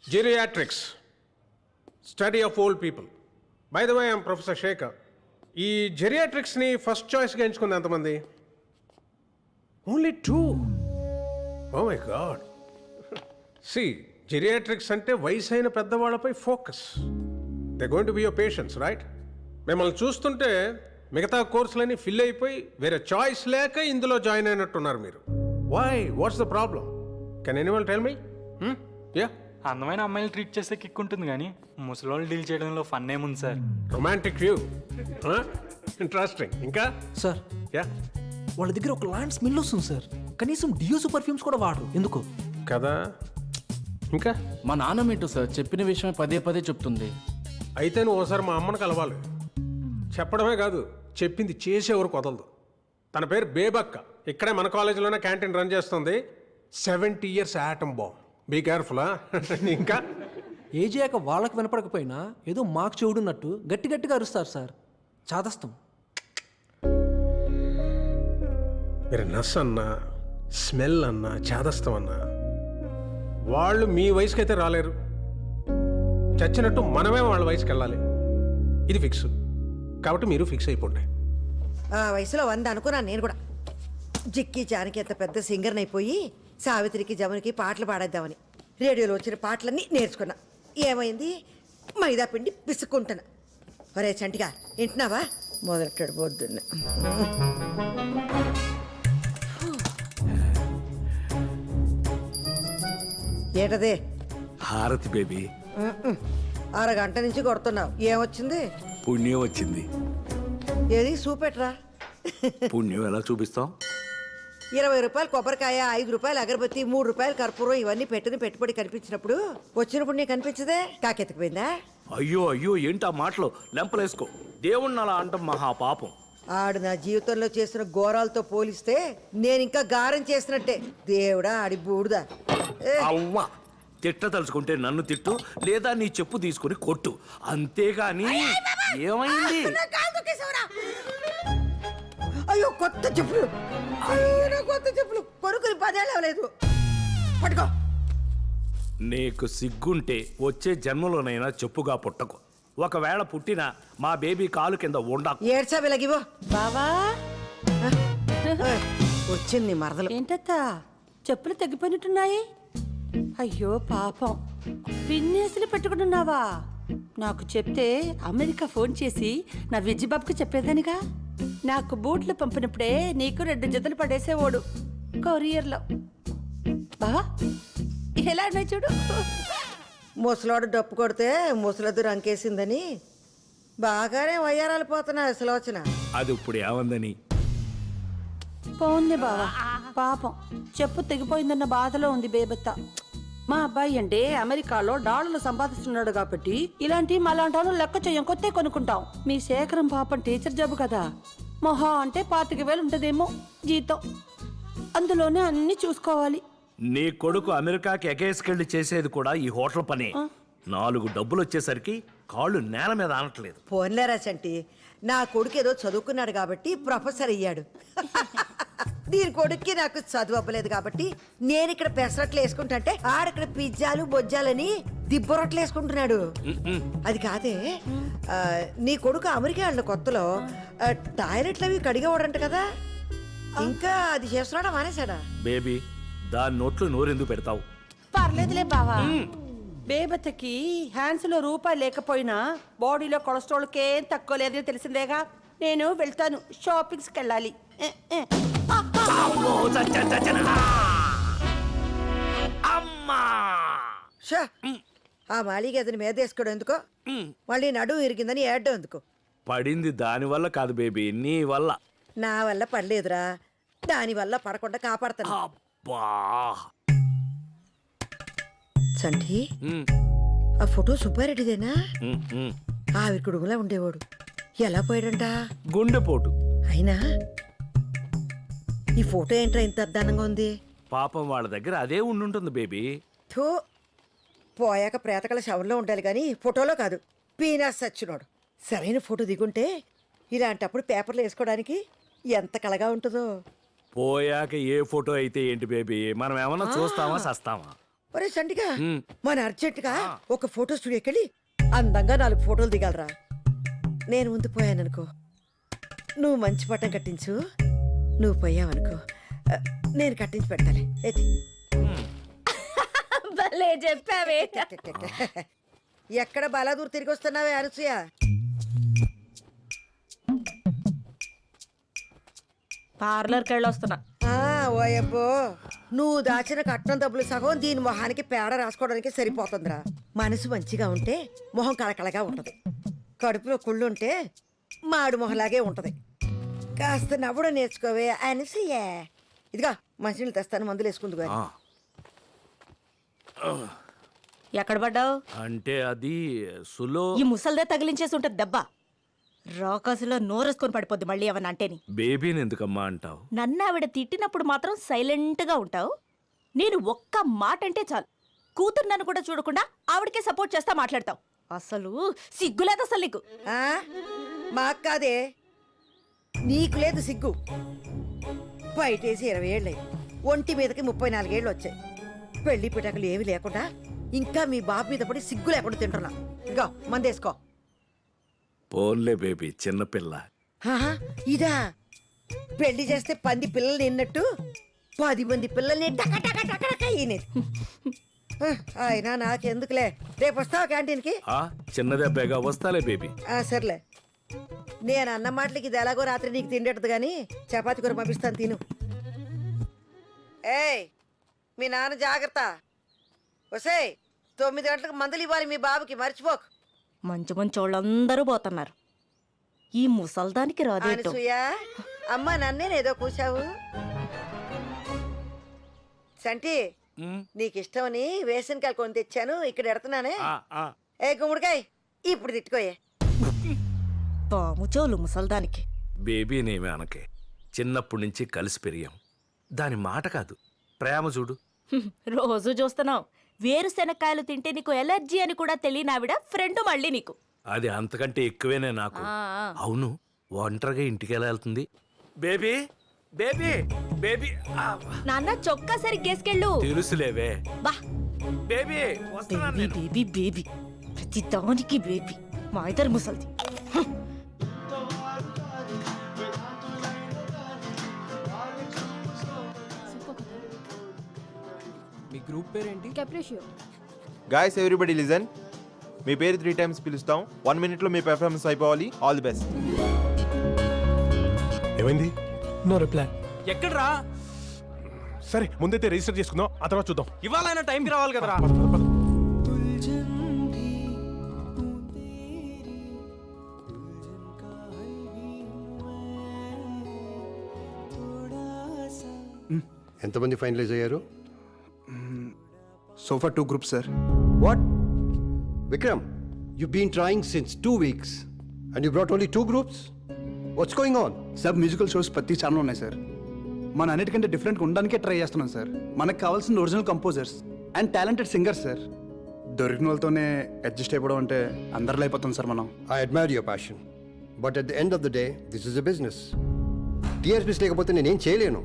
Geriatrics study of old people. By the way I'm professor Shekhar. ఈ జెరియాట్రిక్స్ని first చాయిస్గా ఎంచుకుంది ఎంతమంది? Only 2. Oh my god. See జెరియాట్రిక్స్ అంటే వయసు అయిన పెద్దవాళ్ళపై focus. They going to be your patients, right? మిమ్మల్ని చూస్తుంటే మిగతా కోర్సులన్నీ ఫిల్ అయిపోయి వేరే చాయిస్ లేక ఇందులో జాయిన్ అయినట్టున్నారు మీరు. Why? What's the problem? Can anyone tell me? Yeah, అందమైన అమ్మాయిలు ట్రీట్ చేస్తే కిక్ ఉంటుంది కానీ ముసలోళ్ళు డీల్ చేయడంలో ఫన్ ఏముంది సార్? Romantic view. ఇంట్రెస్టింగ్. ఇంకా సార్ యా వాళ్ళ దగ్గర ఒక లాంటి స్మెల్ వస్తుంది సార్. కనీసం డియోస్ పర్ఫ్యూమ్స్ కూడా వాడరు. ఎందుకు? కదా. ఇంకా మా నాన్నమేంటో సార్ చెప్పిన విషయమే పదే పదే చెప్తుంది. అయితే నువ్వు ఒకసారి మా అమ్మని కలవాలి. చెప్పడమే కాదు, చెప్పింది చేసేవరు వదలదు. తన పేరు బేబక్క. ఇక్కడే మన కాలేజీలోనే క్యాంటీన్ రన్ చేస్తుంది. 70 years atom bomb. Be careful. ఇంకా ఏజ్ అయ్యాక వాళ్ళకి వినపడకపోయినా ఏదో మాకు చెవుడున్నట్టు గట్టి గట్టిగా అరుస్తారు సార్. చాదస్తం. మీరు నస్ అన్నా, స్మెల్ అన్నా, చేదస్తం అన్నా వాళ్ళు మీ వయసుకి అయితే రాలేరు. చచ్చినట్టు మనమే వాళ్ళ వయసుకి వెళ్ళాలి. ఇది ఫిక్స్. కాబట్టి మీరు ఫిక్స్ అయిపోండి. ఆ వయసులో 100 అనుకున్నాను నేను కూడా. జిక్కి జానకి ఎంత పెద్ద సింగర్ని అయిపోయి సావిత్రికి జమునికి పాటలు పాడేద్దామని రేడియోలో వచ్చిన పాటలన్నీ నేర్చుకున్నా. ఏమైంది? మైదా పిండి పిసుక్కుంటున్నా. ఒరే చంటిగా వింటున్నావా? మొదలెట్టాడు పొద్దున్న. ఏంటదే? హారతి బేబీ. అరగంట నుంచి కొడుతున్నావు. ఏమొచ్చింది? పుణ్యం వచ్చింది. ఏది చూపెట్రా. పుణ్యం ఎలా చూపిస్తాం? 20 రూపాయలు కొబ్బరికాయ, 5 రూపాయలు అగరబత్తి, 3 రూపాయలు కర్పూరం ఇవన్నీ పెట్టిన పెట్టుబడి కనిపించినప్పుడు వచ్చినప్పుడు నీకు కనిపించదే? కాకెత్తిపోయిందా? అయ్యో అయ్యో ఏంటా మాటలు? లెంపలేసుకో. దేవుణ్ణి అలా అంటాం మహాపాపం. ఆడు నా జీవితంలో చేసిన ఘోరాలతో పోలిస్తే నేను ఇంకా గారం చేసినట్టే. దేవుడా ఆడి బూడుదా. అవ్వా, తిట్ట తలుచుకుంటే నన్ను తిట్టు, లేదా నీ చెప్పు తీసుకుని కొట్టు, అంతేగాని. ఏమైంది? అయ్యో కొత్త చెప్పులు. అయ్యో నా కొత్త చెప్పులు కొనుక్కుని 10 ఏళ్ళు అవ్వలేదు. పట్టుకో. నీకు సిగ్గుంటే వచ్చే జన్మలోనైనా చెప్పుగా పుట్టకు. ఒకవేళ పుట్టినా మా బేబీ కాలు కింద ఉండకు. ఏడ్చా వెలగివో బావా. వచ్చింది మరదలు. ఏంటత్తా చెప్పులు తగ్గిపోయినట్టున్నాయి? అయ్యో పాపం, పిన్నేసులు పెట్టుకుంటున్నావా? నాకు చెప్తే అమెరికా ఫోన్ చేసి నా విజ్జిబాబుకి చెప్పేదానిగా. నాకు బూట్లు పంపినప్పుడే నీకు 2 జతలు పడేసేవాడు కొరియర్లో. బావా ఎలా ఉన్నాయి చూడు. ముసలోడు డప్పు కొడితే ముసలద్దు రంకేసిందని బాగానే వయ్యారాలు పోతున్నా సులోచన. అది ఇప్పుడు ఏమందని? పోన్లే బావా, పాపం చెప్పు తెగిపోయిందన్న బాధలో ఉంది బేబత్త. మా అబ్బాయి అంటే అమెరికాలో డాలర్లు సంపాదిస్తున్నాడు కాబట్టి ఇలాంటి మలాంటి లెక్క చెయ్యం కొత్తే కొనుక్కుంటాం. మీ శేఖరం పాపం టీచర్ జాబ్ కదా, మొహా అంటే 25,000 ఉంటదేమో జీతం. అందులోనే అన్ని చూసుకోవాలి. నీ కొడుకు అమెరికాకి ఎగేసుకెళ్ళి చేసేది కూడా ఈ హోటల్ పనే. 4 డబ్బులు వచ్చేసరికి కాళ్ళు నేల మీద ఆనట్లేదు. పోన్లేరా చంటి, నా కొడుకు ఏదో చదువుకున్నాడు కాబట్టి ప్రొఫెసర్ అయ్యాడు. దీని కొడుక్కి నాకు చదువు అవ్వలేదు కాబట్టి నేను ఇక్కడ పెసరట్లు వేసుకుంటుంటే ఆడక్కడ పిజ్జాలు బొజ్జాలని దిబ్బరొట్లు వేసుకుంటున్నాడు. అది కాదే, నీ కొడుకు అమెరికా వెళ్ళిన కొత్తలో టాయిలెట్లు అవి కడిగేవాడంట కదా, ఇంకా అది చేస్తున్నాడా మానేశాడా? బేబీ, దాని నోట్లు నోరెందుకు పెడతావు? పర్లేదులే బావా. బేబత్తకి హ్యాండ్స్ లో రూపాయి లేకపోయినా బాడీలో కొలెస్ట్రాల్కేం తక్కువ లేదని తెలిసిందేగా. నేను వెళ్తాను, షాపింగ్స్కి వెళ్ళాలి. షా, ఆ మాలిగ అతని మీద వేసుకోవడం ఎందుకో, మళ్ళీ నడుము ఇరిగిందని ఏడ్డం ఎందుకు? పడింది దాని వల్ల కాదు బేబీ, నీ వల్ల. నా వల్ల పడలేదురా, దాని వల్ల పడకుండా కాపాడతాను. అబ్బా సంటి, ఆ ఫోటో సుబ్బారెడ్డిదేనా? ఆవిడ కుడుములా ఉండేవాడు. ఎలా పోయాడంట? గుండెపోటు. అయినా ఈ ఫోటో ఏంట్రా ఇంత అద్దానంగా ఉంది? పాపం వాళ్ళ దగ్గర అదే ఉండుంటుంది బేబీ. థూ, పోయాక ప్రేతకల శవంలో ఉండాలి కానీ ఫోటోలో కాదు. పీనాస్ సచ్చినోడు. సరైన ఫోటో దిగుంటే ఇలాంటప్పుడు పేపర్లు వేసుకోవడానికి ఎంత కళగా ఉంటుందో. పోయాక ఏ ఫోటో అయితే ఏంటి బేబీ, మనం ఏమన్నా చూస్తామా సస్తామా? ఒరే సంటిగా మన అర్జెంటుగా ఒక ఫోటో స్టూడియోకి వెళ్ళి అందంగా 4 ఫోటోలు దిగాలరా. నేను ముందు పోయాననుకో, నువ్వు మంచి పట్టం కట్టించు. నువ్వు పోయావనుకో, నేను కట్టించి పెడతాలే. ఏది భలే చెప్పావే. ఎక్కడ బలాదూర్ తిరిగి వస్తున్నావే అనసూయ? పార్లర్కి వెళ్ళి వస్తున్నా. ఓయబ్బో, నువ్వు దాచిన కట్నం డబ్బులు సగం దీని మొహానికి పేడ రాసుకోవడానికి సరిపోతుందిరా. మనసు మంచిగా ఉంటే మొహం కళకళగా ఉంటది. కడుపులో కుళ్ళు ఉంటే మాడు మొహలాగే ఉంటది. కాస్త నవ్వడం నేర్చుకోవే అనసూయ. ఇదిగా మంచినీళ్ళు తెస్తాను, మందులు వేసుకుందుగా. ఎక్కడ పడ్డావు? అంటే అది సులో ఈ ముసల్దే తగిలించేసి ఉంటుంది దెబ్బ. రాకాసులో నోరేసుకొని పడిపోద్ది మళ్ళీ ఏమన్నా అంటేని. బేబీని ఎందుకమ్మా అంటావు? నన్ను ఆవిడ తిట్టినప్పుడు మాత్రం సైలెంట్గా ఉంటావు. నేను ఒక్క మాట అంటే చాలు కూతురు నన్ను కూడా చూడకుండా ఆవిడకే సపోర్ట్ చేస్తా మాట్లాడతావు. అసలు సిగ్గులేదు అసలు నీకు. మాకు కాదే, నీకు లేదు సిగ్గు. బయటేసి 20 ఏళ్ళయి, ఒంటి మీదకి 34 ఏళ్ళు వచ్చాయి. పెళ్లి పిటకలు ఏమి లేకుండా ఇంకా మీ బాబు మీద పడి సిగ్గు లేకుండా తింటున్నా. ఇగో మందేసుకో. పోన్లే బేబీ, చిన్నపిల్ల. ఆహా, ఇదా పెళ్లి చేస్తే 10 పిల్లలు నిన్నట్టు 10 మంది పిల్లల్ని ఈనేది. అయినా నాకెందుకులే, రేపు వస్తావా క్యాంటీన్కి? చిన్నదెబ్బేగా, వస్తాలే బేబీ. సర్లే, నేను అన్న మాటలకి ఇది ఎలాగో రాత్రి నీకు తిండేటది కానీ చపాతి కూర పంపిస్తాను, తిను. ఏయ్ మీ నాన్న జాగ్రత్త. వసేయ్ 9 గంటలకు మందులు ఇవ్వాలి మీ బాబుకి, మర్చిపోకు. మంచి మంచి వాళ్ళందరూ పోతున్నారు. ఈ ముసల్దానికి రాదేటో. అనసూయ, అమ్మ నన్నేనేదో కూసావు. సంటి, నీకు ఇష్టమని వేసనకాయలు కొని తెచ్చాను, ఇక్కడ ఎడుతున్నానే. ఏ గుమ్మడికాయ, ఇప్పుడు తిట్టుకోయే. పాము చోలు ముసల్దానికి. బేబీనేమి అనకే, చిన్నప్పటి నుంచి కలిసి పెరిగాం. దాని మాట కాదు, ప్రేమ చూడు. రోజు చూస్తున్నావు. వేరుశెనక్కాయలు తింటే నీకు ఎలర్జీ అని కూడా తెలియని ఆవిడ ఫ్రెండ్ మళ్ళీ నీకు. అది అంతకంటే ఎక్కువేనే నాకు. అవును, ఒంటరిగా ఇంటికి ఎలా వెళ్తుంది? Baby baby baby. నాన్న చొక్కా సరిగ్గేసుకెళ్ళు. తెలుసులేవే. బా బేబీ వస్తున్నాను బేబీ నేను. బేబీ బేబీ, ప్రతి దానికి బేబీ. మా ఇద్దరు ముసల్ది. మీ గ్రూప్ పేరేంటి? Guys everybody listen. మీ పేరు 3 times పిలుస్తాం. 1 minute లో మీ పెర్ఫార్మెన్స్ అయిపోవాలి. All the best. ఏమైంది? No reply. ఎక్కడ్రా? సరే ముందైతే రిజిస్టర్ చేసుకుందాం, ఆ తర్వాత చూద్దాం. ఇవాళ అయినా టైంకి రావాలి కదరా. ఎంతమంది ఫైనలైజ్ అయ్యారు? So far 2 groups, sir. What Vikram, you been trying since 2 weeks and you brought only 2 groups. What's going on? సబ్ మ్యూజికల్ షోస్ ప్రతి ఛానల్ ఉన్నాయి సార్. మన అన్నిటికంటే డిఫరెంట్గా ఉండడానికే ట్రై చేస్తున్నాం సార్. మనకు కావాల్సిన original composers and talented singers sir. దొరికిన వాళ్ళతోనే అడ్జస్ట్ అయిపోవడం అంటే అందరిలో అయిపోతాం సార్ మనం. I admire your passion, but at the end of the day this is a business. TRPs లేకపోతే నేనేం చేయలేను.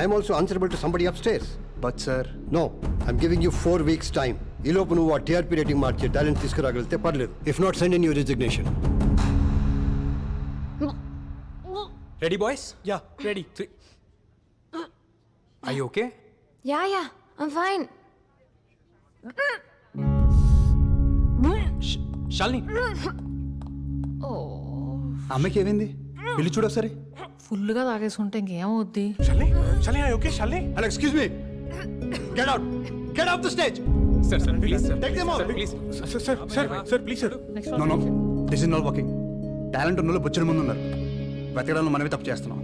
I'm also answerable to somebody upstairs. But sir, no, I'm giving you 4 weeks time. ఈ లోపు నువ్వు ఆ TRP rating మార్చే talent తీసుకురాగలిగితే పర్లేదు. If not, send in your resignation. Ready boys? Ya ready. 3. I okay? Ya I'm fine. Shalini, అమ్మకి ఏమైంది? వెళ్ళి చూడు ఒకసారి. ఫుల్గా తాగేసుకుంటే ఇంకేమవుద్ది? Okay Shalini. Hello, excuse me, get out, get off the stage. Sir please sir, Take them out. Please sir please sir. No no, this is not working. Talent ఉన్న వాళ్ళు బొచ్చిన ముందు ఉన్నారు. వెతకడంలో మనమే తప్పు చేస్తున్నాం.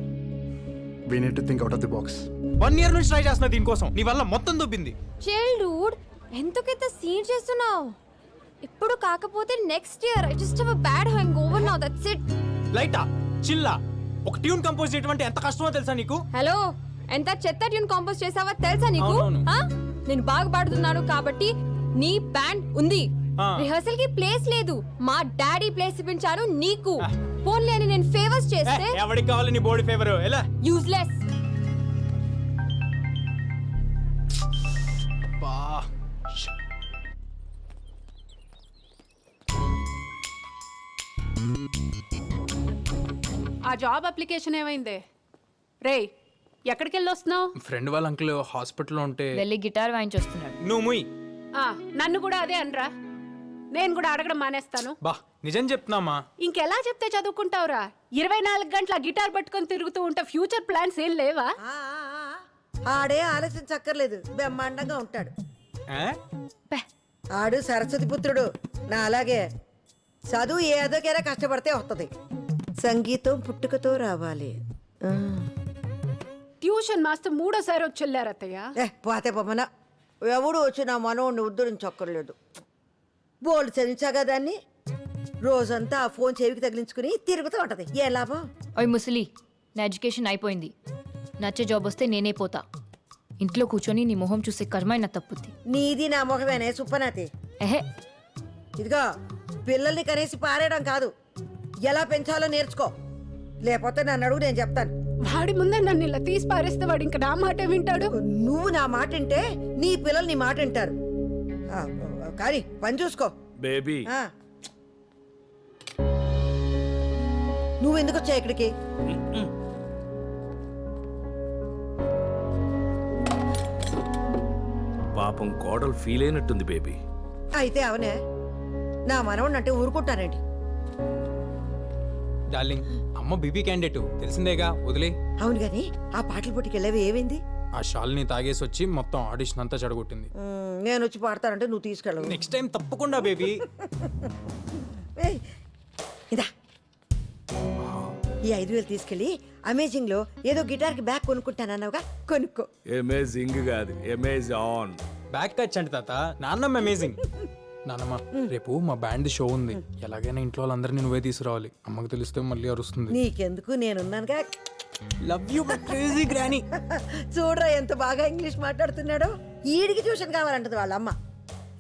We need to think out of the box. 1 year నుంచి ట్రై చేస్తున్నా దీనికోసం. నీ వల్ల మొత్తం దొబ్బింది. చైల్డ్హుడ్ ఎందుకైతే సీన్ చేస్తున్నావు? ఇప్పుడు కాకపోతే next year. I just have a bad hangover now, that's it. లైటా చిల్లా ఒక ట్యూన్ కంపోజ్ చేయడం అంటే ఎంత కష్టమో తెలుసా నీకు? హలో, ఎంత చెత్త ట్యూన్ కంపోజ్ చేసావో తెలుసా నీకు? నేను బాగా పాడుతున్నాను కాబట్టి నీ బ్యాండ్ ఉంది. రిహర్సల్ కి ప్లేస్ లేదు. మా డాడీ ప్లేస్ ఇప్పించాను నీకు. పోన్లే అని నేను ఫేవర్స్ చేస్తే ఎవరికి కావాలి నీ బాడీ ఫేవర్? ఎలా యూజ్లెస్. ఆ జాబ్ అప్లికేషన్ ఏమైందే? రేయ్, ఎక్కడికి వెళ్ళి వస్తున్నావు? ఫ్రెండ్ వాళ్ళ అంకుల్ హాస్పిటల్లో ఉంటే వెళ్ళి గిటార్ వాయించొస్తున్నాడు. నువ్వు ముయ్. నన్ను కూడా అదే అనరా. నేను కూడా అడగడం మానేస్తాను. బా నిజం చెప్తున్నామా? ఇంకెలా చెప్తే చదువుకుంటావురా? 24 గంటల గిటార్ పట్టుకొని తిరుగుతూ ఉంటే ఫ్యూచర్ ప్లాన్స్ ఏం లేవా? ఆడే ఆలోచించక్కర్లేదు, బ్రహ్మాండంగా ఉంటాడు. ఆ? ఆడు సరస్వతి పుత్రుడు, నా అలాగే. చదువు ఏదోకైనా కష్టపడితే వస్తుంది. సంగీతం పుట్టుకతో రావాలి. ట్యూషన్ మాస్టర్ 3ఓసారి వచ్చి వెళ్ళారత్తయ్య. పోతే పొమ్మన ఎవడు వచ్చి నా మనోడిని ఉద్ధరించక్కర్లేదు. బోల్డ్ చదివించాగా దాన్ని. రోజంతా ఆ ఫోన్ చెవికి తగిలించుకుని తిరుగుతూ ఉంటది. ఏ లాభం? ఓయ్ ముసలి, నా ఎడ్యుకేషన్ అయిపోయింది. నచ్చే జాబ్ వస్తే నేనే పోతా. ఇంట్లో కూర్చొని నీ మొహం చూసే కర్మైనా తప్పుద్ది. నీది నా మొహమేనే సుప్పనాతి. ఎహే, ఇదిగో పిల్లల్ని కనేసి పారేయడం కాదు, ఎలా పెంచాలో నేర్చుకో. లేకపోతే నన్ను అడుగు, నేను చెప్తాను. వాడి ముందే నన్ను ఇలా తీసి పారేస్తే వాడు ఇంకా నా మాట వింటాడు. నువ్వు నా మాట వింటే నీ పిల్లలు నీ మాట వింటారు. కానీ పని చూసుకో బేబీ. నువ్వెందుకు వచ్చా ఇక్కడికి? పాపం కోడలు ఫీల్ అయినట్టుంది బేబీ. అయితే అవనే నా మనవణ్ణి అంటే ఊరుకుంటానండి. డార్లింగ్, అమ్మ బీపీ క్యాండిడేట్ తెలిసిందేగా, వదిలే. అవును గాని ఆ పాటల పోటీకి వెళ్ళేవి ఏమైంది? ఆ షాల్ని తాగేసి వచ్చి మొత్తం ఆడిషన్ అంతా చెడగొట్టింది. నేను వచ్చి పాడతానంటే నువ్వు తీసుకెళ్ళవు. నెక్స్ట్ టైం తప్పకుండా బేబీ. ఇదా ఈ 5,000 తీసుకెళ్ళి అమేజింగ్ లో ఏదో గిటార్ కి బ్యాగ్ కొనుక్కుంటానన్నావుగా, కొనుక్కో. అమేజింగ్ కాదు, అమేజాన్. బ్యాక్ టచ్ అంటే తాత, నాన్నమ్మ అమేజింగ్. నాన్నమ్మ, రేపు మా బ్యాండ్ షో ఉంది. ఎలాగైనా ఇంట్లో వాళ్ళందరినీ నువ్వే తీసుకురావాలి. అమ్మకు తెలిస్తే మళ్ళీ అరుస్తుంది. నీకెందుకు, నేనున్నానుగా. Love you crazy granny. చూడరా ఎంత బాగా ఇంగ్లీష్ మాట్లాడుతున్నాడో. ఈడికి ట్యూషన్ కావాలంటది వాళ్ళ అమ్మ.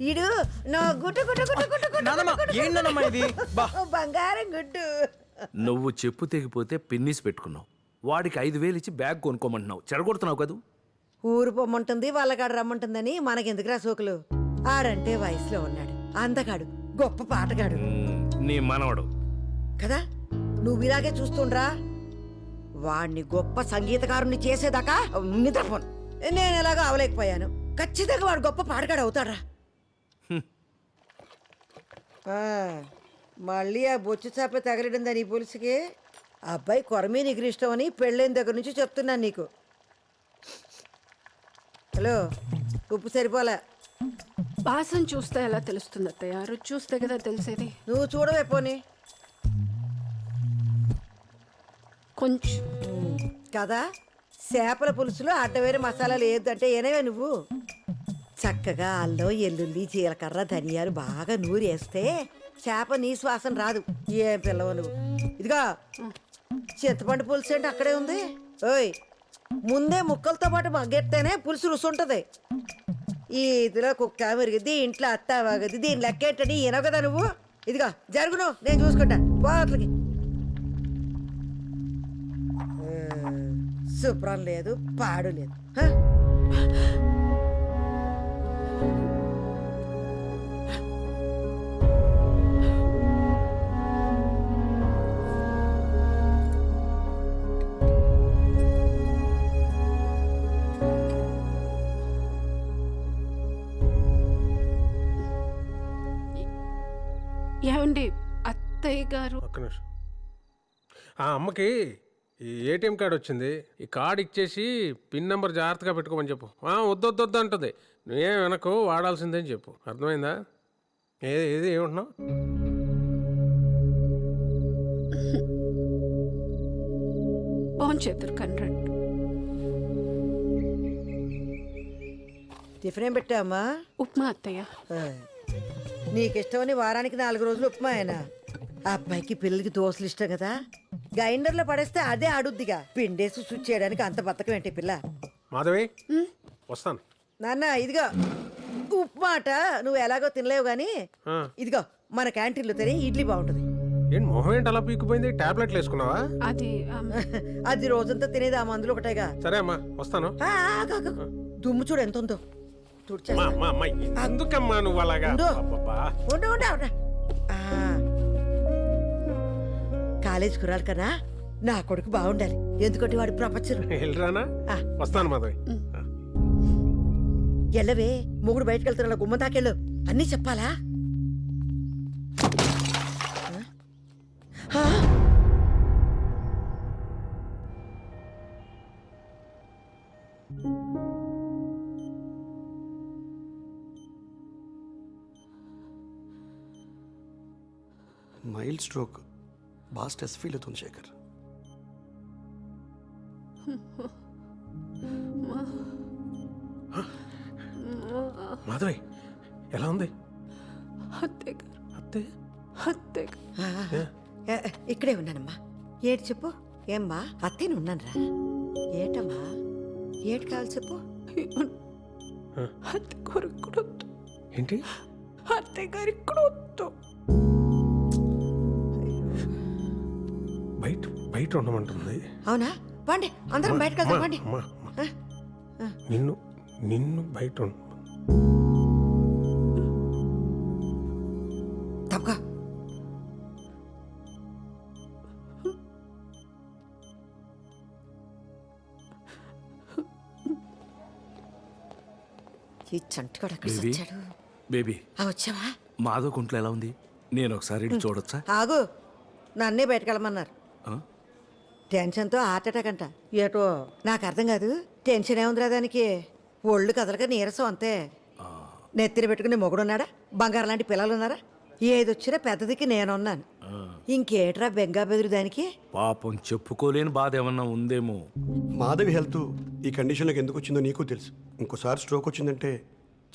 ఈడు నా గుట్టు గుట్టు గుట్టు గుట్టు గుట్టు నాన్నమ్మ, ఏం నాన్నమ్మ ఇది? బా. బంగారం గుడ్డు. నువ్వు చెప్పు తెగిపోతే పిన్నిస్ పెట్టుకున్నావు. వాడికి 5,000 ఇచ్చి బ్యాగ్ కొనుక్కోమంటున్నావు. చెడగొడుతున్నావు కదూ. ఊరు పొమ్మంటుంది, వాళ్ళకాడు రమ్మంటుందని మనకెందుకురా సోకులు. ఆడంటే వయసులో ఉన్నాడు, అందగాడు, గొప్ప పాటగాడు నీ మనవడు కదా. నువ్వు ఇలాగే చూస్తుండ్రా. వాణ్ణి గొప్ప సంగీతకారుణ్ణి చేసేదాకా నిద్రపోను. నేను ఎలాగో అవలేకపోయాను. ఖచ్చితంగా వాడు గొప్ప పాటగాడు అవుతాడ్రా. మళ్ళీ ఆ బొచ్చు చేప తగలడిందా నీ పులుసుకి? అబ్బాయి కొరమే నీకు ఇష్టం అని పెళ్ళైన దగ్గర నుంచి చెప్తున్నాను నీకు. హలో, ఉప్పు సరిపోలే. వాసన చూస్తే ఎలా తెలుస్తుంది అత్తయ్య? రుచి చూస్తే కదా తెలిసేది. నువ్వు చూడవే పోనీ. కొంచెం కదా, చేపల పులుసులో అడ్డవేరే మసాలాలు ఏదంటే ఏనవే నువ్వు. చక్కగా అల్లం, ఎల్లుల్లి, జీలకర్ర, ధనియాలు బాగా నూరేస్తే చేప నీ శ్వాసన రాదు. ఏం పిల్లవు నువ్వు. ఇదిగా చింతపండు పులుసు అంటే అక్కడే ఉంది. ఓయ్, ముందే ముక్కలతో పాటు మగ్గెత్తేనే పులుసు రుచి ఉంటుంది. ఇదిలో కుక్క మెరిగిద్ది, ఇంట్లో అత్త వాగద్ది, దీని లెక్క ఏంటని ఈనవు కదా నువ్వు. ఇదిగా జరుగును, నేను చూసుకుంటా. పోట్లకి శుభ్రం లేదు, పాడు లేదు. ఏమండి అత్తయ్య గారు? ఒక్క నిమిషం. ఆ అమ్మకి ఈ ఏటీఎం కార్డు వచ్చింది. ఈ కార్డు ఇచ్చేసి పిన్ నెంబర్ జాగ్రత్తగా పెట్టుకోమని చెప్పు. వద్దొద్దు అంటుంది. నువ్వేం వెనకు వాడాల్సిందని చెప్పు. అర్థమైందా? ఏది ఏమంటున్నావు? బాగుంచేద్దరు కన్రండి. టిఫిన్ ఏం పెట్టావమ్మా? ఉప్మా అత్తయ్య. నీకిష్టమని వారానికి 4 రోజులు ఉప్మా అయినా. ఆ అబ్బాయికి పిల్లలకి దోశలు ఇష్టం కదా, గ్రైండర్లో పడేస్తే అదే ఆడుద్దిగా. పిండేసి స్విచ్ చేయడానికి అంత బతకం ఏంటి పిల్ల. మాధవి, వస్తాను. నాన్న ఇదిగో ఉప్మా అట. నువ్వు ఎలాగో తినలేవు గాని ఇదిగో మన క్యాంటీన్లో తినే ఇడ్లీ బాగుంటుంది. ఏంటి మొహం ఏంటి అలా పీకిపోయింది? టాబ్లెట్లు వేసుకున్నావా? అది రోజంతా తినేది ఆ మందులు ఒకటేగా. సరే అమ్మా, వస్తాను. దుమ్ము చూడు ఎంత ఉందో. ఎందుకమ్మా నువ్వు అలాగా? ఉండు ఉండు ఉండు. కాలేజ్ కురాలి కదా నా కొడుకు బాగుండాలి, ఎందుకంటే వాడు ప్రపంచం. వెళ్ళరానా? ఆ. వస్తాను మాధవి. ఎల్లవే మొగుడు బయటకు వెళ్తున్నా గుమ్మ తాకెళ్ళు, అన్నీ చెప్పాలా? ఆ? మైల్డ్ స్ట్రోక్, బాగా స్ట్రెస్ ఫీల్ అవుతుంది శేఖర్. మాధవి ఎలా ఉంది? అత్తే గారు, అత్తే అత్తే గారు. ఇక్కడే ఉన్నానమ్మా. ఏడు చెప్పు. ఏమ్మా అత్తేను ఉన్నాను రా. ఏటమ్మా ఏటి కావాలి చెప్పు. అత్తే గారు ఇక్కడ వద్దు, ఏంటి? అత్తే గారు ఇక్కడ వద్దు. బయట బయట ఉండమంటుంది. అవునా? పండి అందరం బయటకు వెళ్దాం పండి. అమ్మా, అమ్మా. నిన్ను నిన్ను బయట తప్పగా ఈ చంటిగాడు అక్కడ బేబీ వచ్చాడు. బేబీ వచ్చావా? మాధవ్ కుంట్లో ఎలా ఉంది? నేను ఒకసారి వెళ్ళి చూడొచ్చా? ఆగు, నన్నే బయటకెళ్ళమన్నారు. ఆ? టెన్షన్తో హార్ట్ అటాక్ అంట. ఏటో నాకు అర్థం కాదు. టెన్షన్ ఏముందిరా దానికి, ఒళ్ళు కదలక నీరసం అంతే. నెత్తిన పెట్టుకుని మొగుడున్నాడా? బంగారం లాంటి పిల్లలు ఉన్నారా? ఏదొచ్చినా పెద్దదికి నేనున్నాను. ఇంకేట్రా బెంగా బెదురు దానికి? పాపం చెప్పుకోలేని బాధ ఏమన్నా ఉందేమో. మాధవి హెల్త్ ఈ కండిషన్లోకి ఎందుకు వచ్చిందో నీకు తెలుసు. ఇంకోసారి స్ట్రోక్ వచ్చిందంటే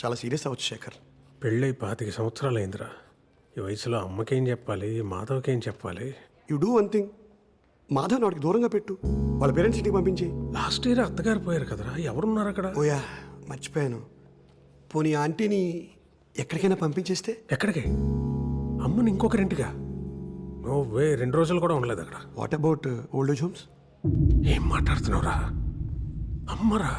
చాలా సీరియస్ అవ్వచ్చు శేఖర్. పెళ్ళై 25 సంవత్సరాలు అయిందిరా. ఈ వయసులో అమ్మకేం చెప్పాలి, మాధవ్కేం చెప్పాలి? You do one thing, Madhav వాడికి దూరంగా పెట్టు, వాళ్ళ పేరెంట్స్ ఇంటికి పంపించి. లాస్ట్ ఇయర్ అత్తగారు పోయారు కదరా, ఎవరున్నారు అక్కడ? ఓయా మర్చిపోయాను. పోనీ ఆంటీని ఎక్కడికైనా పంపించేస్తే? ఎక్కడికి? అమ్మని ఇంకొకరింటిగా? నో వే, 2 రోజులు కూడా ఉండలేదు అక్కడ. What about old age homes? ఏం మాట్లాడుతున్నావురా? అమ్మరా,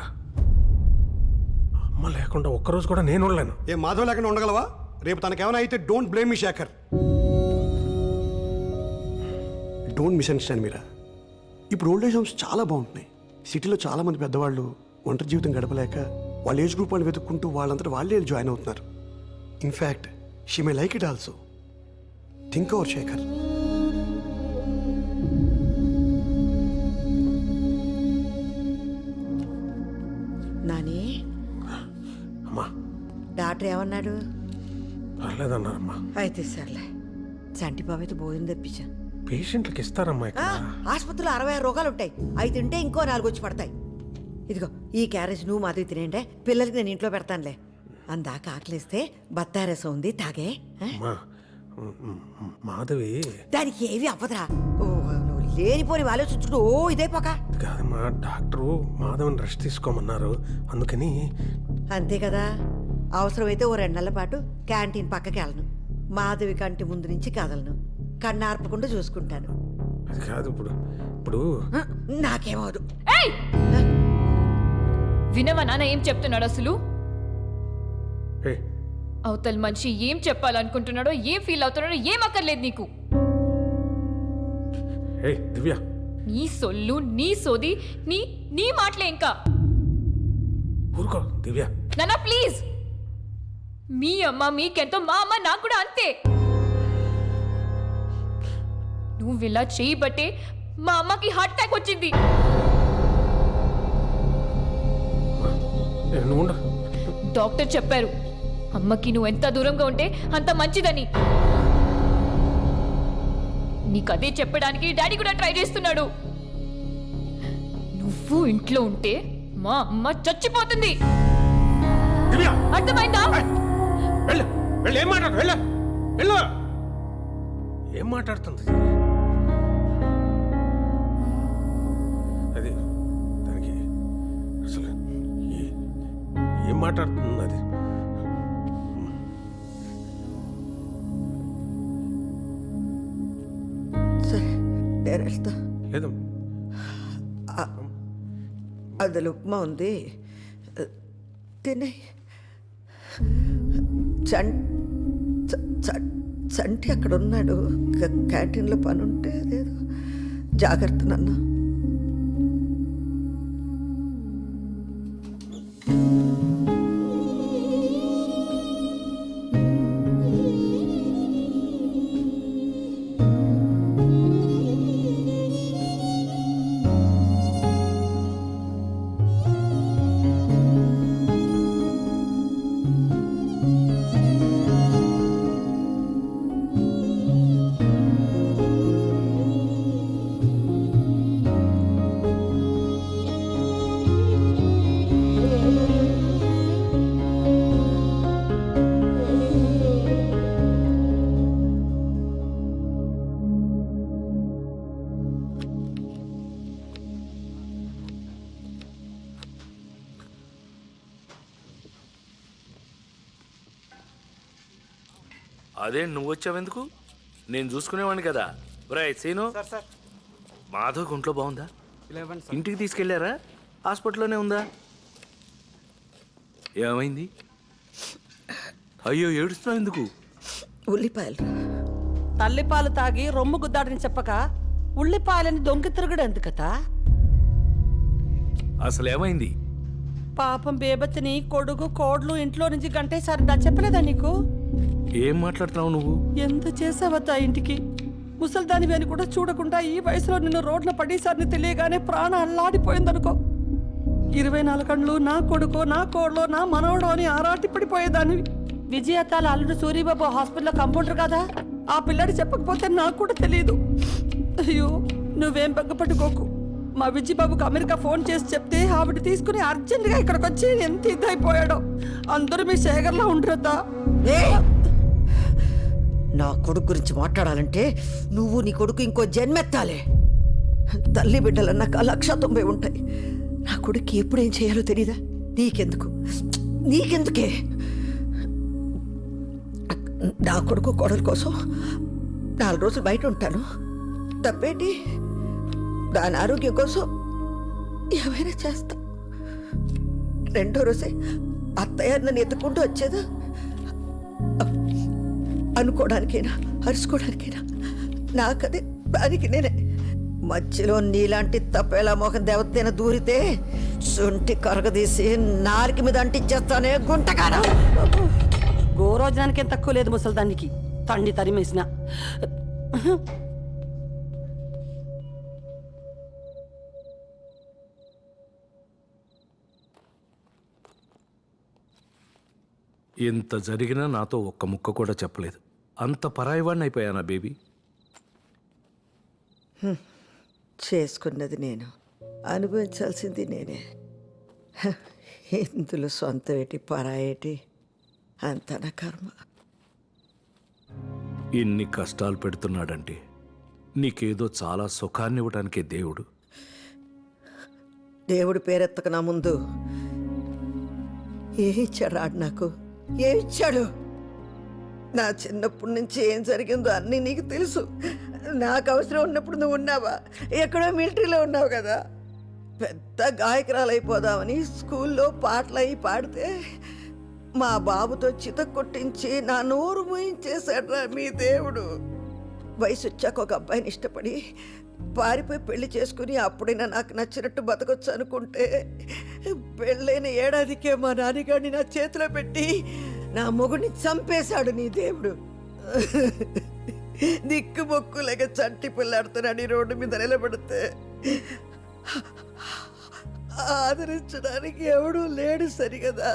అమ్మ లేకుండా ఒక్కరోజు కూడా నేను ఉండలేను. ఏ మాధవ్ లేకుండా ఉండగలవా? రేపు తనకేమైనా అయితే don't blame me Shekhar. Don't misunderstand Meera. ఇప్పుడు ఓల్డ్ ఏజ్ హోమ్స్ చాలా బాగుంటున్నాయి. సిటీలో చాలా మంది పెద్దవాళ్ళు ఒంటరి జీవితం గడపలేక వాళ్ళ ఏజ్ గ్రూప్ వాళ్ళని వెతుక్కుంటూ వాళ్ళంతటా వాళ్ళే జాయిన్ అవుతున్నారు. In fact she may like it also. Think over Shekhar. Nani, అమ్మా డాక్టర్ ఏమన్నాడు? పర్లేదన్నారమ్మా. అయితే సర్లే, చంటి బాబు అయితే భోజనం తెప్పించాను. పేషెంట్లకు ఇస్తారమ్మా ఇక్కడ. ఆసుపత్రిలో 66 రోగాలు ఉంటాయి. అవి తింటే ఇంకో 4 వచ్చి పడతాయి. ఇదిగో ఈ క్యారేజ్ నువ్వు మాధవి తినేంటే, పిల్లలకి నేను ఇంట్లో పెడతానులే. అందాక ఆకలిస్తే బత్తారసం ఉంది, తాగే. అమ్మా, మాధవి దానికి ఏవి అవ్వదురా. నువ్వు లేనిపోని ఆలోచించుకుంటూ ఇదే పోక. కాదమ్మా, డాక్టరు మాధవని రెస్ట్ తీసుకోమన్నారు, అందుకని. అంతే కదా. అవసరమైతే ఓ 2 నెలల పాటు క్యాంటీన్ పక్కకి వెళ్ళను. మాధవి కంటి ముందు నుంచి కదలను. కన్నార్పకుండా చూసుకుంటాను. అది కాదు, ఇప్పుడు ఇప్పుడు నాకేమవదు. వినవా నాన్న ఏం చెప్తున్నాడు అసలు? ఏ, అవతల మనిషి ఏం చెప్పాలనుకుంటున్నాడో, ఏం ఫీల్ అవుతున్నాడో ఏం అక్కర్లేదు నీకు. ఏ దివ్య, నీ సొల్లు, నీ సోది, నీ నీ మాటలే ఇంకా. ఊరుకో దివ్య. నాన్న ప్లీజ్. మీ అమ్మ మీకెంతో, మా అమ్మ నాకు కూడా అంతే. నువ్వు ఇలా చేయబట్టే మా అమ్మకి హార్ట్ అటాక్ వచ్చింది. ఏ, నువ్వు ఉండు. డాక్టర్ చెప్పారు అమ్మకి నువ్వు ఎంత దూరంగా ఉంటే అంత మంచిదని. నీకదే చెప్పడానికి డాడీ కూడా ట్రై చేస్తున్నాడు. నువ్వు ఇంట్లో ఉంటే మా అమ్మ చచ్చిపోతుంది. దివ్య, అర్థమైందా? వెళ్ళు వెళ్ళు. ఏం మాట్లాడు? వెళ్ళు వెళ్ళు. ఏం మాట్లాడుతుంది అది? దానికి అసలు ఏం మాట్లాడుతుంది అది? సరే నేను వెళ్తా. లేదు, అందులో ఉప్మా ఉంది, తినే. చంటి అక్కడ ఉన్నాడు, క్యాంటీన్లో పని ఉంటే అదేదో జాగ్రత్త నాన్న. అదే నువ్వు వచ్చావెందుకు? నేను చూసుకునేవాడిని కదా. ఒరేయ్ సీను, మాధవ్ ఒంట్లో బాగుందా? ఇంటికి తీసుకెళ్లారా? హాస్పిటల్లోనే ఉందా? ఏమైంది? అయ్యో ఏడుస్తున్నావు ఎందుకు? ఉల్లిపాయలు. తల్లిపాలు తాగి రొమ్ము గుద్దాడని చెప్పక ఉల్లిపాయలని దొంగి తిరుగుడు ఎందుకత? అసలు ఏమైంది? పాపం బేబత్తిని కొడుకు కోడ్లు ఇంట్లో నుంచి గంటేసారి నా చెప్పలేదా నీకు? ఏం మాట్లాడుతున్నావు నువ్వు? ఎంత చేసావద్దా ఇంటికి? ముసల్దానివి అని కూడా చూడకుండా ఈ వయసులో నిన్ను రోడ్ల పడేసారిని తెలియగానే ప్రాణం అల్లాడిపోయిందనుకో. 24 గంటలు నా కొడుకో నా కోడ్లో నా మనవడో అని ఆరాటి పడిపోయేదానివి. విజయతాల అల్లుడు సూరిబాబు హాస్పిటల్లో కంపౌండర్ కదా, ఆ పిల్లడి చెప్పకపోతే నాకు కూడా తెలియదు. అయ్యో నువ్వేం బెగ్గపట్టుకోకు. మా విజయబాబుకు అమెరికా ఫోన్ చేసి చెప్తే ఆవిడ తీసుకుని అర్జెంటుగా ఇక్కడికి వచ్చి ఎంత ఇదైపోయాడో. అందరూ మీ శేఖర్లో ఉండరద్దా? నా కొడుకు గురించి మాట్లాడాలంటే నువ్వు నీ కొడుకు ఇంకో జన్మెత్తాలే. తల్లి బిడ్డలన్నాక 190 ఉంటాయి. నా కొడుకు ఎప్పుడేం చేయాలో తెలీదా? నీకెందుకే? నా కొడుకు కోడల కోసం 4 రోజులు బయట ఉంటాను. తప్పేంటి? దాని ఆరోగ్యం కోసం ఏమైనా చేస్తా. 2వ రోజే అత్తయ్య నన్ను ఎత్తుకుంటూ వచ్చేదా? అనుకోవడానికైనా అరుచుకోవడానికైనా నాకదే దానికి నేనే. మధ్యలో నీలాంటి తప్పేలా మోహన్ దేవతైనా దూరితే శుంఠి కరగదీసి నారికి మీద అంటించేస్తానే గుంటకారా. గోరోజనానికి ఏం తక్కువ లేదు ముసల్దానికి, తండ్రి తరిమేసిన. ఇంత జరిగినా నాతో ఒక్క ముక్క కూడా చెప్పలేదు. అంత పరాయివాడిని అయిపోయానా బేబీ? చేసుకున్నది నేను, అనుభవించాల్సింది నేనే. ఇందులో సొంత ఏటి పరాయేటి అంత నా కర్మ. ఇన్ని కష్టాలు పెడుతున్నాడంటే నీకేదో చాలా సుఖాన్ని ఇవ్వడానికే దేవుడు. దేవుడి పేరెత్తక నా ముందు ఏమిచ్చాడు ఆడు నాకు? ఏమిచ్చాడు? నా చిన్నప్పటి నుంచి ఏం జరిగిందో అన్నీ నీకు తెలుసు. నాకు అవసరం ఉన్నప్పుడు నువ్వు ఉన్నావా? ఎక్కడో మిలిటరీలో ఉన్నావు కదా. పెద్ద గాయకురాలైపోదామని స్కూల్లో పాటలు అయి పాడితే మా బాబుతో చిత కొట్టించి నా నోరు మూయించేశాడ్రా మీ దేవుడు. వయసు వచ్చాక ఒక అబ్బాయిని ఇష్టపడి పారిపోయి పెళ్లి చేసుకుని అప్పుడైనా నాకు నచ్చినట్టు బతకొచ్చు అనుకుంటే పెళ్ళైన ఏడాదికే మా నాన్నగారిని నా చేతిలో పెట్టి నా మొగుడిని చంపేశాడు నీ దేవుడు. దిక్కు మొక్కు లేక చంటి పిల్లాడుతున్నాడు రోడ్డు మీద నిలబడితే ఆదరించడానికి ఎవడూ లేడు సరిగదా.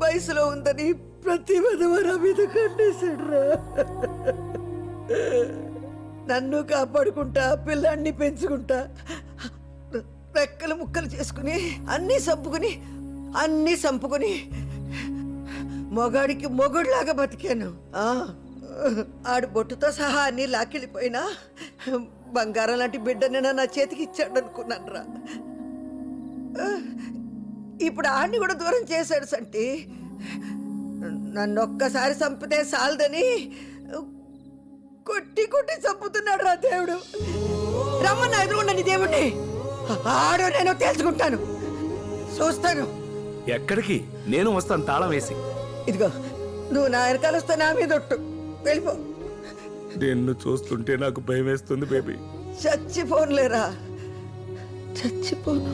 వయసులో ఉందని ప్రతి విధవరా మీద కట్టేశాడురా. నన్ను కాపాడుకుంటా పిల్లాన్ని పెంచుకుంటా రెక్కలు ముక్కలు చేసుకుని అన్నీ సంపుకుని మొగాడికి మొగుడులాగా బతికాను. ఆడు బొట్టుతో సహా అన్నీ లాక్కెళ్ళిపోయినా బంగారం లాంటి బిడ్డనైనా నా చేతికి ఇచ్చాడు అనుకున్నాను రా. ఇప్పుడు ఆడిని కూడా దూరం చేశాడు సంటి. నన్ను ఒక్కసారి చంపితే సాలదని కొట్టి చంపుతున్నాడు రా దేవుడు. రమ్మన్న ఎదురుండని దేవుణ్ణి ఆడో నేను తెలుసుకుంటాను, చూస్తాను. ఎక్కడికి? నేను వస్తాను తాళం వేసి. ఇదిగో నువ్వు నా వెనకాల వస్తే నా మీద ఒట్టు. వెళ్ళిపో నిన్ను చూస్తుంటే నాకు భయం వేస్తుంది బేబీ. చచ్చిపోనులేరా, చచ్చిపోను.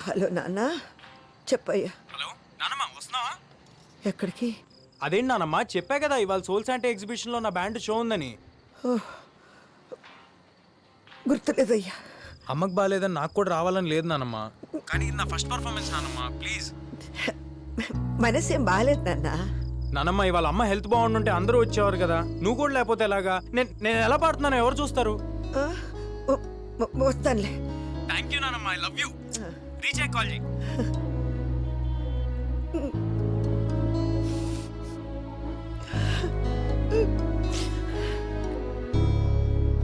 హలో నాన్న, చెప్పయ్యా. హలో నానమ్మ వస్తున్నావా? ఎక్కడికి? అదేంటి నానమ్మ, చెప్పా కదా ఇవాళ సోల్ శాంటే ఎగ్జిబిషన్ లో నా బ్యాండ్ షో ఉందని. గుర్తులేదయ్యా. అమ్మకు బాగాలేదని నాకు కూడా రావాలని లేదు నానమ్మ, కానీ ఇది నా ఫస్ట్ పర్ఫార్మెన్స్ నానమ్మ, ప్లీజ్. మనసేం బాగాలేదు నాన్న. నానమ్మ ఇవాళ అమ్మ హెల్త్ బాగుండుంటే అందరూ వచ్చేవారు కదా, నువ్వు కూడా లేకపోతే ఎలాగా? నేను ఎలా పాడుతున్నానో ఎవరు చూస్తారు? వస్తానులే. థ్యాంక్ యూ నానమ్మ, I love you. Reach call చేయి.